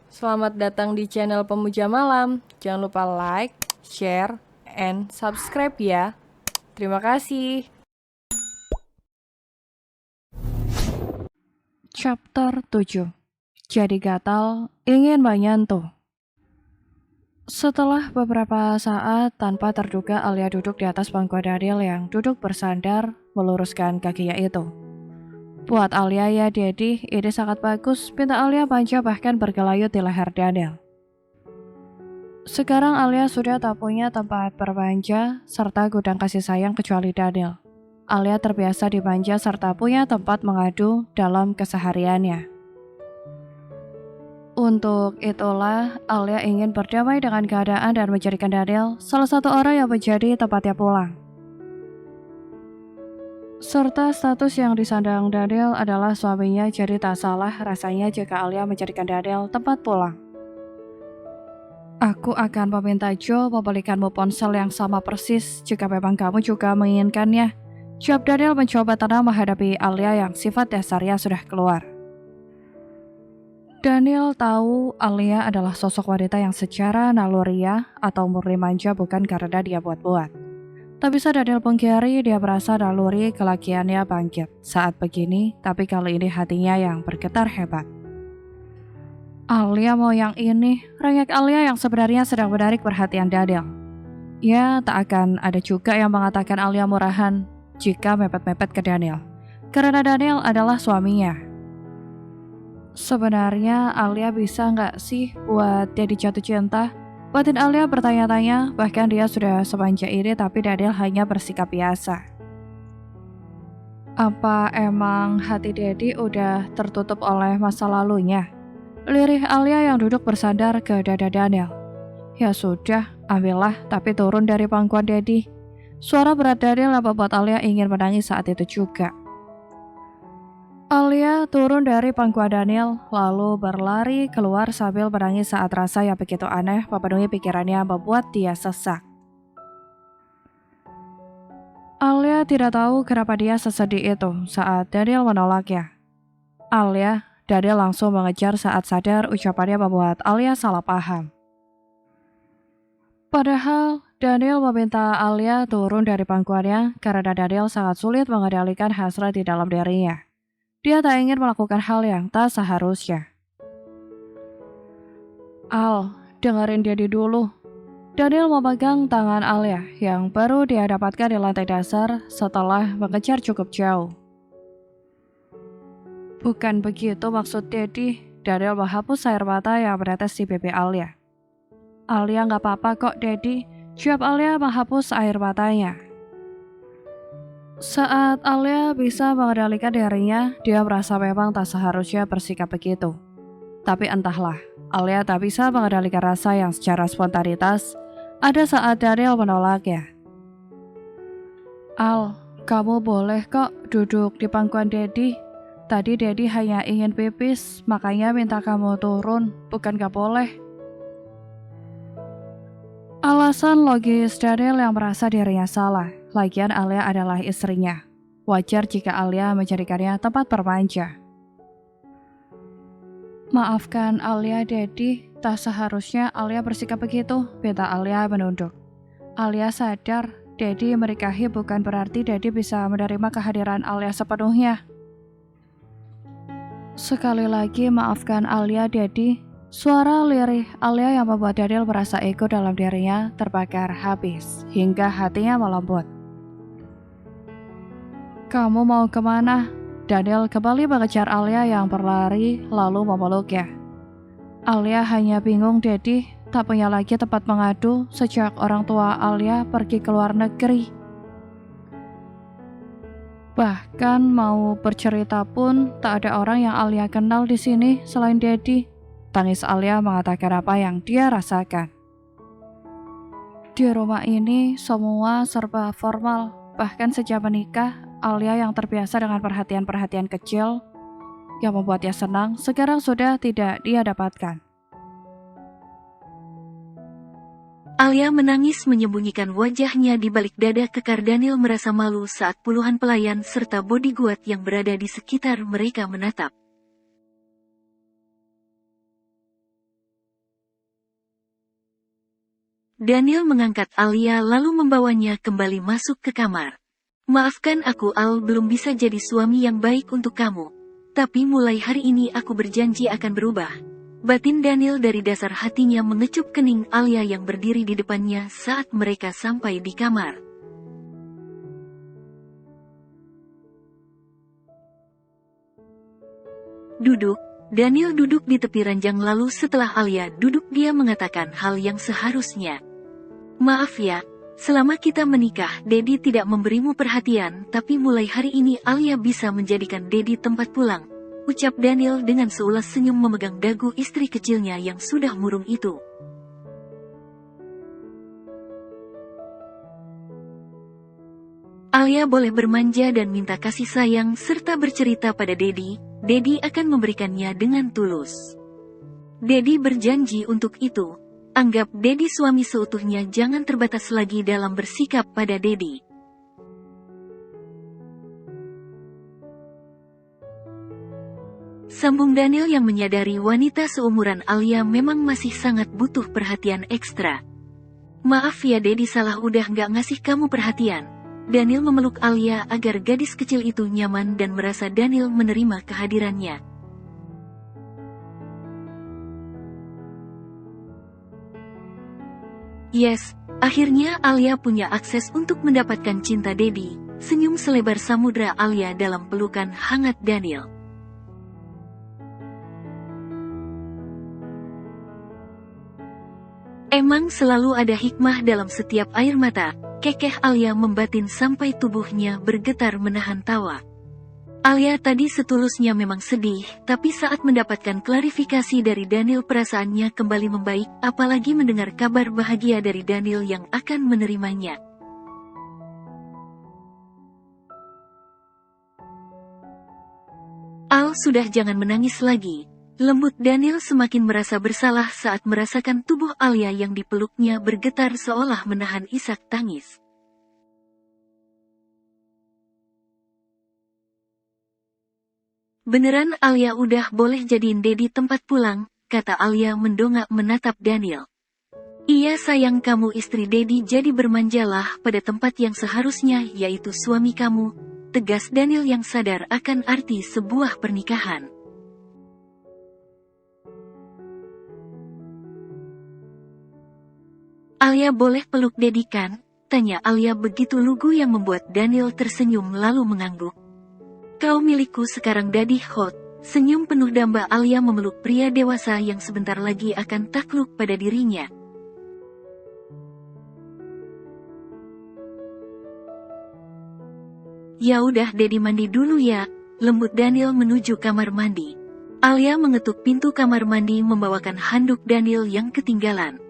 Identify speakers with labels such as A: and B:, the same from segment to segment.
A: Selamat datang di channel Pemuja Malam. Jangan lupa like, share, and subscribe ya. Terima kasih.
B: Chapter 7. Jadi gatal, ingin menyentuh. Setelah beberapa saat tanpa terduga, Alia duduk di atas bangku Daniel yang duduk bersandar meluruskan kakinya itu. Buat Alia ya Daddy, ini sangat bagus. Pinta Alia manja bahkan bergelayut di leher Daniel. Sekarang Alia sudah tak punya tempat berbanja serta gudang kasih sayang kecuali Daniel. Alia terbiasa dimanja serta punya tempat mengadu dalam kesehariannya. Untuk itulah, Alia ingin berdamai dengan keadaan dan menjadikan Daniel salah satu orang yang menjadi tempatnya pulang. Serta status yang disandang Daniel adalah suaminya, jadi tak salah rasanya jika Alia menjadikan Daniel tempat pulang. Aku akan meminta Joe membelikanmu ponsel yang sama persis jika memang kamu juga menginginkannya. Jawab Daniel mencoba tenang menghadapi Alia yang sifat dasarnya sudah keluar. Daniel tahu Alia adalah sosok wanita yang secara naluriah atau murni manja bukan karena dia buat-buat. Tak bisa Daniel pungkiri dia merasa naluri kelakiannya bangkit saat begini, tapi kali ini hatinya yang bergetar hebat. Alia mau yang ini, rengek Alia yang sebenarnya sedang menarik perhatian Daniel. Ya, tak akan ada juga yang mengatakan Alia murahan jika mepet-mepet ke Daniel, karena Daniel adalah suaminya. Sebenarnya Alia bisa nggak sih buat jadi jatuh cinta? Batin Alia bertanya-tanya, bahkan dia sudah semanja ini tapi Daniel hanya bersikap biasa. Apa emang hati Daddy udah tertutup oleh masa lalunya? Lirih Alia yang duduk bersandar ke dada Daniel. Ya sudah, ambillah tapi turun dari pangkuan Daddy. Suara berat Daniel yang membuat Alia ingin menangis saat itu juga. Alia turun dari pangkuan Daniel, lalu berlari keluar sambil menangis saat rasa yang begitu aneh memenuhi pikirannya membuat dia sesak. Alia tidak tahu kenapa dia sesedih itu saat Daniel menolaknya. Daniel langsung mengejar saat sadar ucapannya membuat Alia salah paham. Padahal Daniel meminta Alia turun dari pangkuannya karena Daniel sangat sulit mengendalikan hasrat di dalam dirinya. Dia tak ingin melakukan hal yang tak seharusnya. Al, dengerin Daddy dulu. Daniel memegang tangan Alia yang baru dia dapatkan di lantai dasar setelah mengejar cukup jauh. Bukan begitu maksud Daddy. Daniel menghapus air mata yang menetes di pipi Alia. Alia nggak apa-apa kok Daddy. Jawab Alia menghapus air matanya. Saat Alia bisa mengendalikan dirinya, dia merasa memang tak seharusnya bersikap begitu. Tapi entahlah, Alia tak bisa mengendalikan rasa yang secara spontanitas ada saat Daniel menolaknya. Al, kamu boleh kok duduk di pangkuan Daddy. Tadi Daddy hanya ingin pipis, makanya minta kamu turun, bukan gak boleh. Alasan logis Daniel yang merasa dirinya salah. Lagian Alia adalah istrinya. Wajar jika Alia menjadikannya tempat bermanja. Maafkan Alia, Daddy. Tak seharusnya Alia bersikap begitu, pinta Alia menunduk. Alia sadar, Daddy menikahi bukan berarti Daddy bisa menerima kehadiran Alia sepenuhnya. Sekali lagi maafkan Alia, Daddy. Suara lirih Alia yang membuat Daniel merasa ego dalam dirinya terbakar habis, hingga hatinya melembut. Kamu mau kemana? Daniel kembali mengejar Alia yang berlari lalu memeluknya. Alia hanya bingung Daddy, tak punya lagi tempat mengadu sejak orang tua Alia pergi ke luar negeri. Bahkan mau bercerita pun tak ada orang yang Alia kenal di sini selain Daddy. Tangis Alia mengatakan apa yang dia rasakan. Di rumah ini semua serba formal, bahkan sejak menikah, Alia yang terbiasa dengan perhatian-perhatian kecil yang membuatnya senang, sekarang sudah tidak dia dapatkan.
C: Alia menangis menyembunyikan wajahnya di balik dada kekar. Daniel merasa malu saat puluhan pelayan serta bodyguard yang berada di sekitar mereka menatap. Daniel mengangkat Alia lalu membawanya kembali masuk ke kamar. Maafkan aku Al, belum bisa jadi suami yang baik untuk kamu. Tapi mulai hari ini aku berjanji akan berubah. Batin Daniel dari dasar hatinya mengecup kening Alia yang berdiri di depannya saat mereka sampai di kamar. Duduk. Daniel duduk di tepi ranjang lalu setelah Alia duduk dia mengatakan hal yang seharusnya. Maaf ya, selama kita menikah Dedi tidak memberimu perhatian, tapi mulai hari ini Alia bisa menjadikan Dedi tempat pulang, ucap Daniel dengan seulas senyum memegang dagu istri kecilnya yang sudah murung itu. Alia boleh bermanja dan minta kasih sayang serta bercerita pada Dedi. Dedi akan memberikannya dengan tulus. Dedi berjanji untuk itu. Anggap Dedi suami seutuhnya, jangan terbatas lagi dalam bersikap pada Dedi. Sambung Daniel yang menyadari wanita seumuran Alia memang masih sangat butuh perhatian ekstra. Maaf ya Dedi, salah udah nggak ngasih kamu perhatian. Daniel memeluk Alia agar gadis kecil itu nyaman dan merasa Daniel menerima kehadirannya. Yes, akhirnya Alia punya akses untuk mendapatkan cinta Dedi. Senyum selebar samudra Alia dalam pelukan hangat Daniel. Emang selalu ada hikmah dalam setiap air mata. Kekeh Alia membatin sampai tubuhnya bergetar menahan tawa. Alia tadi setulusnya memang sedih, tapi saat mendapatkan klarifikasi dari Daniel perasaannya kembali membaik, apalagi mendengar kabar bahagia dari Daniel yang akan menerimanya. Al, sudah jangan menangis lagi. Lembut Daniel semakin merasa bersalah saat merasakan tubuh Alia yang dipeluknya bergetar seolah menahan isak tangis. Beneran Alia udah boleh jadiin Dedi tempat pulang, kata Alia mendongak menatap Daniel. Iya sayang, kamu istri Dedi jadi bermanjalah pada tempat yang seharusnya yaitu suami kamu, tegas Daniel yang sadar akan arti sebuah pernikahan. Alia boleh peluk Dedi kan? Tanya Alia begitu lugu yang membuat Daniel tersenyum lalu mengangguk. Kau milikku sekarang Daddy Hot. Senyum penuh damba Alia memeluk pria dewasa yang sebentar lagi akan takluk pada dirinya. Ya udah Dedi mandi dulu ya, lembut Daniel menuju kamar mandi. Alia mengetuk pintu kamar mandi membawakan handuk Daniel yang ketinggalan.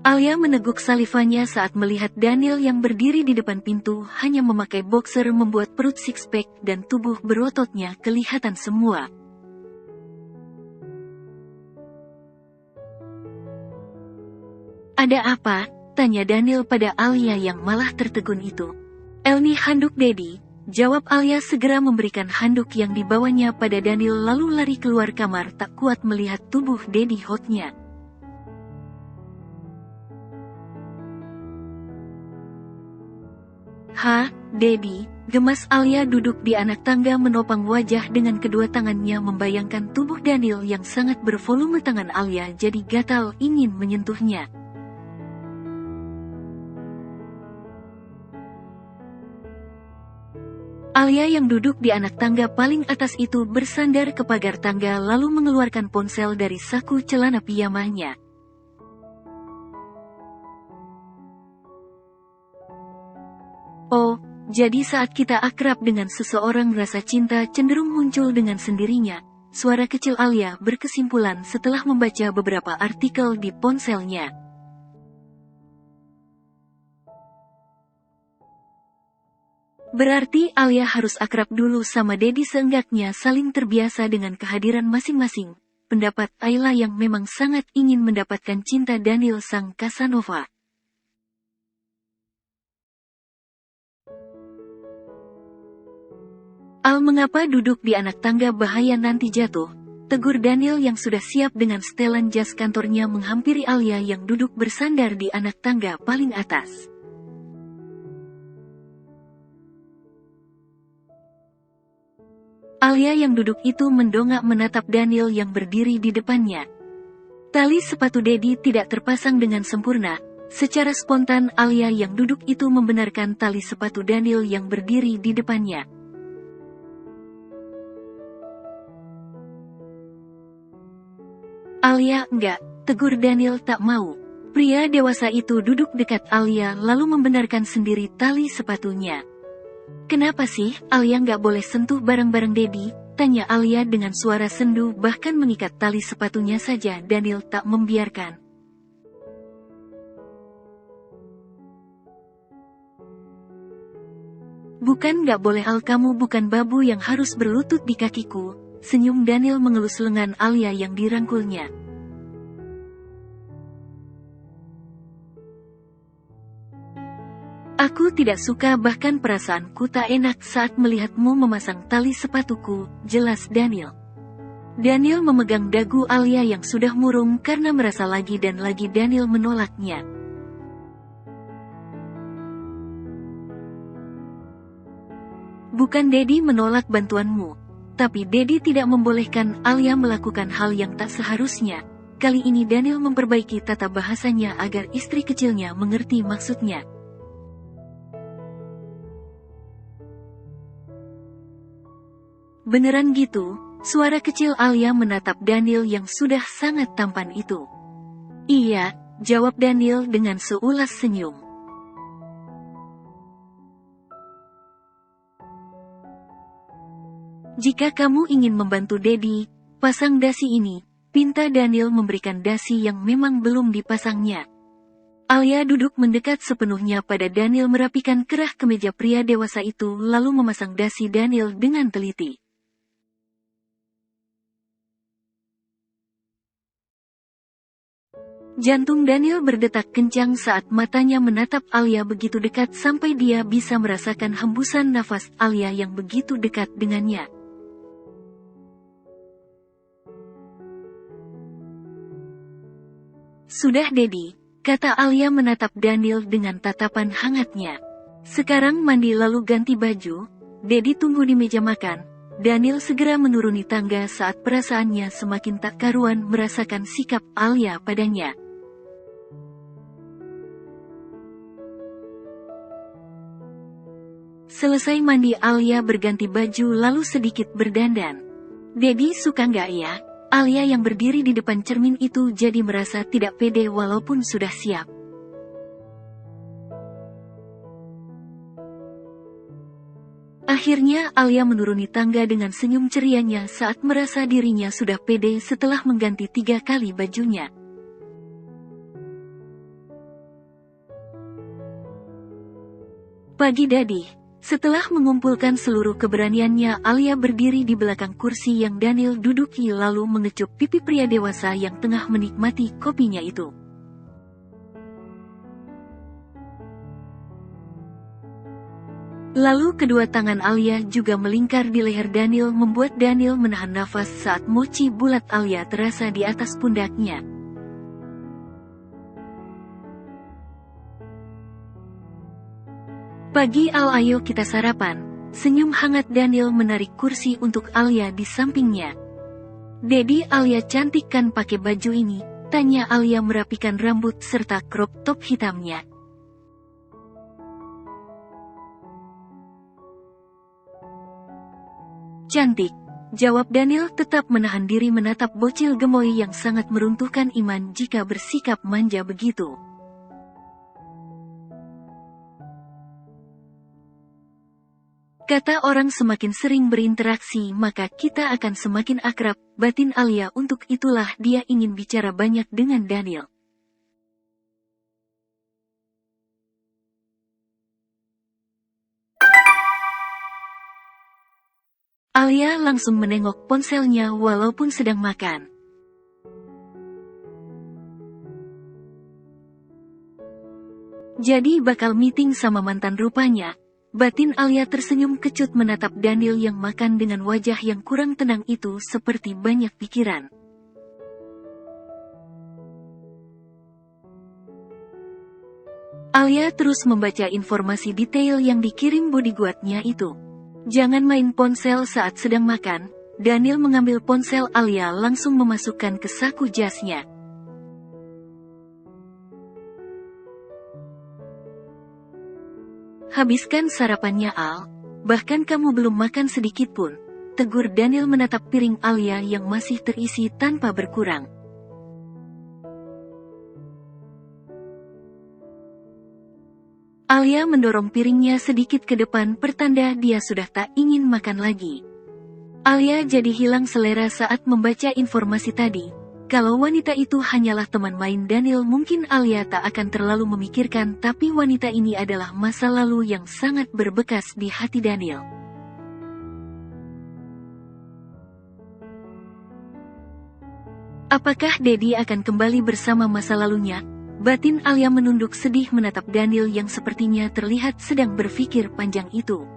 C: Alia meneguk salivanya saat melihat Daniel yang berdiri di depan pintu hanya memakai boxer membuat perut six-pack dan tubuh berototnya kelihatan semua. Ada apa? Tanya Daniel pada Alia yang malah tertegun itu. Elni handuk Dedi, jawab Alia segera memberikan handuk yang dibawanya pada Daniel lalu lari keluar kamar tak kuat melihat tubuh Dedi hotnya. Ha, Dedi, gemas Alia duduk di anak tangga menopang wajah dengan kedua tangannya membayangkan tubuh Daniel yang sangat bervolume. Tangan Alia jadi gatal ingin menyentuhnya. Alia yang duduk di anak tangga paling atas itu bersandar ke pagar tangga lalu mengeluarkan ponsel dari saku celana piyamanya. Oh, jadi saat kita akrab dengan seseorang rasa cinta cenderung muncul dengan sendirinya, suara kecil Alia berkesimpulan setelah membaca beberapa artikel di ponselnya. Berarti Alia harus akrab dulu sama Dedi seenggaknya saling terbiasa dengan kehadiran masing-masing, pendapat Ayla yang memang sangat ingin mendapatkan cinta Daniel sang Casanova. Al mengapa duduk di anak tangga bahaya nanti jatuh, tegur Daniel yang sudah siap dengan setelan jas kantornya menghampiri Alia yang duduk bersandar di anak tangga paling atas. Alia yang duduk itu mendongak menatap Daniel yang berdiri di depannya. Tali sepatu Dedi tidak terpasang dengan sempurna. Secara spontan Alia yang duduk itu membenarkan tali sepatu Daniel yang berdiri di depannya. Alia, enggak, tegur Daniel tak mau. Pria dewasa itu duduk dekat Alia lalu membenarkan sendiri tali sepatunya. Kenapa sih Alia nggak boleh sentuh barang-barang Dedi? Tanya Alia dengan suara sendu, bahkan mengikat tali sepatunya saja Daniel tak membiarkan. Bukan nggak boleh kamu bukan babu yang harus berlutut di kakiku, senyum Daniel mengelus lengan Alia yang dirangkulnya. Aku tidak suka, bahkan perasaanku tak enak saat melihatmu memasang tali sepatuku, jelas Daniel. Daniel memegang dagu Alia yang sudah murung karena merasa lagi dan lagi Daniel menolaknya. Bukan Dedi menolak bantuanmu, tapi Dedi tidak membolehkan Alia melakukan hal yang tak seharusnya. Kali ini Daniel memperbaiki tata bahasanya agar istri kecilnya mengerti maksudnya. Beneran gitu? Suara kecil Alia menatap Daniel yang sudah sangat tampan itu. Iya, jawab Daniel dengan seulas senyum. Jika kamu ingin membantu Dedi, pasang dasi ini, pinta Daniel memberikan dasi yang memang belum dipasangnya. Alia duduk mendekat sepenuhnya pada Daniel merapikan kerah kemeja pria dewasa itu lalu memasang dasi Daniel dengan teliti. Jantung Daniel berdetak kencang saat matanya menatap Alia begitu dekat sampai dia bisa merasakan hembusan nafas Alia yang begitu dekat dengannya. Sudah Dedi, kata Alia menatap Daniel dengan tatapan hangatnya. Sekarang mandi lalu ganti baju, Dedi tunggu di meja makan. Daniel segera menuruni tangga saat perasaannya semakin tak karuan merasakan sikap Alia padanya. Selesai mandi Alia berganti baju lalu sedikit berdandan. Dedi suka nggak ya? Alia yang berdiri di depan cermin itu jadi merasa tidak pede walaupun sudah siap. Akhirnya Alia menuruni tangga dengan senyum cerianya saat merasa dirinya sudah pede setelah mengganti 3 kali bajunya. Pagi Daddy. Setelah mengumpulkan seluruh keberaniannya, Alia berdiri di belakang kursi yang Daniel duduki lalu mengecup pipi pria dewasa yang tengah menikmati kopinya itu. Lalu kedua tangan Alia juga melingkar di leher Daniel membuat Daniel menahan nafas saat mochi bulat Alia terasa di atas pundaknya. Pagi Al, ayo kita sarapan. Senyum hangat Daniel menarik kursi untuk Alia di sampingnya. Dedi, Alia cantik kan pakai baju ini? Tanya Alia merapikan rambut serta crop top hitamnya. Cantik, jawab Daniel tetap menahan diri menatap bocil gemoy yang sangat meruntuhkan iman jika bersikap manja begitu. Kata orang semakin sering berinteraksi maka kita akan semakin akrab, batin Alia, untuk itulah dia ingin bicara banyak dengan Daniel. Alia langsung menengok ponselnya walaupun sedang makan. Jadi bakal meeting sama mantan rupanya. Batin Alia tersenyum kecut menatap Daniel yang makan dengan wajah yang kurang tenang itu seperti banyak pikiran. Alia terus membaca informasi detail yang dikirim bodyguardnya itu. Jangan main ponsel saat sedang makan. Daniel mengambil ponsel Alia langsung memasukkan ke saku jasnya. Habiskan sarapannya Al, bahkan kamu belum makan sedikit pun, tegur Daniel menatap piring Alia yang masih terisi tanpa berkurang. Alia mendorong piringnya sedikit ke depan pertanda dia sudah tak ingin makan lagi. Alia jadi hilang selera saat membaca informasi tadi. Kalau wanita itu hanyalah teman main Daniel mungkin Alia tak akan terlalu memikirkan, tapi wanita ini adalah masa lalu yang sangat berbekas di hati Daniel. Apakah Dedi akan kembali bersama masa lalunya? Batin Alia menunduk sedih menatap Daniel yang sepertinya terlihat sedang berpikir panjang itu.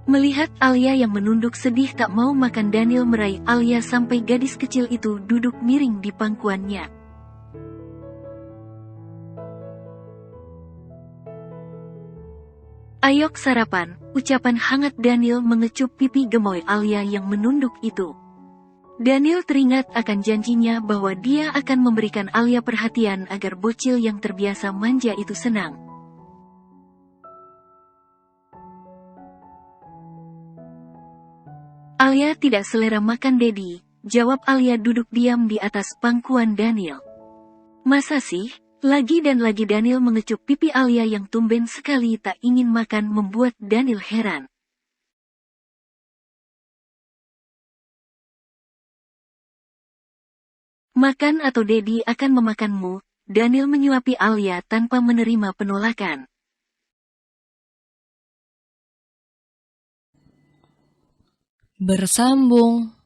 C: Melihat Alia yang menunduk sedih tak mau makan, Daniel meraih Alia sampai gadis kecil itu duduk miring di pangkuannya. Ayok sarapan, ucapan hangat Daniel mengecup pipi gemoy Alia yang menunduk itu. Daniel teringat akan janjinya bahwa dia akan memberikan Alia perhatian agar bocil yang terbiasa manja itu senang. Alia tidak selera makan Dedi, jawab Alia duduk diam di atas pangkuan Daniel. Masa sih? Lagi dan lagi Daniel mengecup pipi Alia yang tumben sekali tak ingin makan membuat Daniel heran. Makan atau Dedi akan memakanmu, Daniel menyuapi Alia tanpa menerima penolakan.
A: Bersambung.